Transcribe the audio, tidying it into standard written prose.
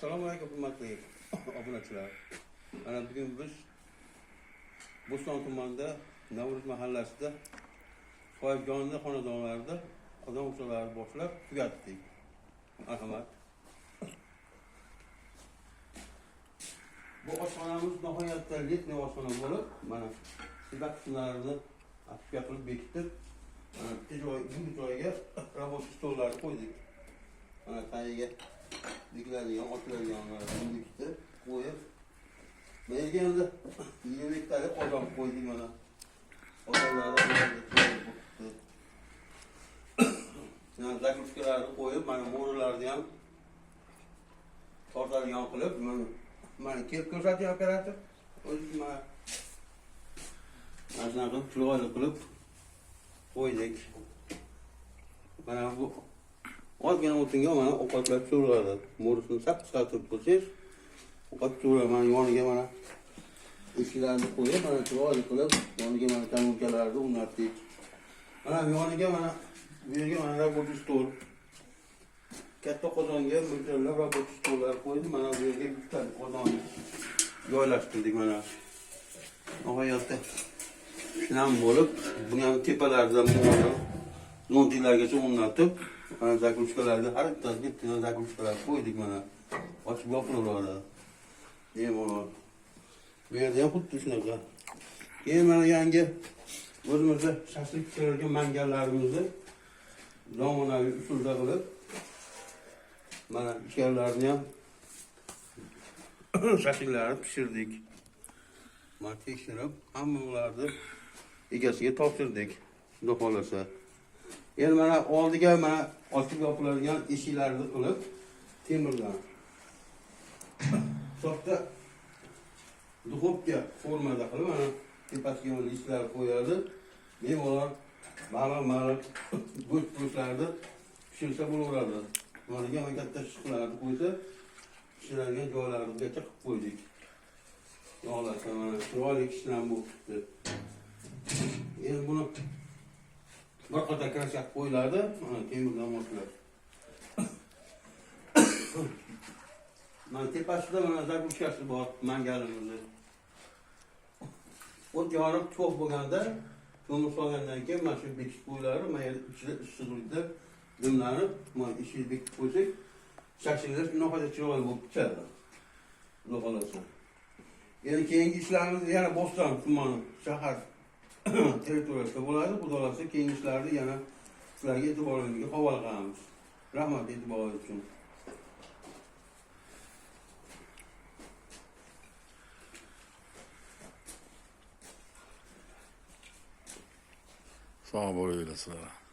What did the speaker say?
Assalomu alaykum hurmatli obunachilar. Mana bugun biz Bo'ston tumanida Navro'z mahallasida Soyibjonli xonadonlarida odam o'chalarini boshlab tugatdik. Marhamat. Bu oshxonamiz nihoyatda letniy oshxona bo'lib, mana sibak qismlarini afishka qilib bekitib, mana bu joyga robot stollarni qo'ydik. Mana tagiga dikiladigan, otiladiganlarni bekitib qo'yib, bu yerga endi 20 talik qozon qo'ydik mana. Qozonlarni yani zakrushkalarni qo'yib, mana mo'rilarni ham tortadigan qilib, mana kelib ko'rsating operator. O'zi mana shunaqa chiroyli qilib qo'ydik. Mana bu ozgina o'tinga mana ovqatlar turiladi. Mo'risini sap-sap qo'ysangiz, ovqat turiladi. Mana yoniga mana eshiklarni qo'yib, mana chiroyli qilib, yoniga mana tamunkalarni o'rnatdik. Mana yoniga mana bu yerga mana robot stol. Katta qozonga mo'ljallab robot stollar qo'ydim. Mana bu yerga bitta qozon joylashtirdik mana. Nihoyatda shinam bo'lib, buni ham tepalaridan nontilargacha o'rnatib, mana zakrushkalarga har bittasiga bitta zakrushkalar qo'ydik mana. Ochib yopilaveradi. Bemalol. Bu yerda ham xuddi shunaqa. Keyin mana yangi o'zimizda shashlik pishiradigan mangallarimizni zamonaviy usulda qilib, mana ichkarilarini ham shashliklarni pishirdik. Mana tekshirib, hamma ularni egasiga topshirdik, xudo xolasa. Endi mana oldiga mana ochib yopiladigan eshiklarni qilib, temirdan soxta duxovka formada qilib, mana tepasiga listlar qo'yadi. Bemalol baliq go'shtlarni pishirsa bo'laveradi. Yoniga mana katta shishlarni qo'ysa, pishiradigan joylarigacha qilib qo'ydik. Yog'lasa mana chiroyli ishlam bo'lib chiqdi. Endi buni bir qator krasyak qo'yiladi, mana temirdan moslab. Mana tepasida mana zakrushkasi bor, mangalimizni. O't yorib to'q bo'lganda, ko'mir solgandan keyin mana shu bekitib qo'yiladi, mana ichida issiqlikda dimlanib, mana eshikni bekitib qo'ysak, shashliklar nihoyatda chiroyli bo'lib chiqadi. Xudo xolasa. Endi keyingi ishlarimiz yana Bo'ston tumani shahar territoriyasida bo'ladi. Xudo xolasa keyingi ishlarni yana sizlarga e'tiboringizga havola qilamiz. Rahmat e'tiboringiz uchun. Sağ ol, böyle sizlere.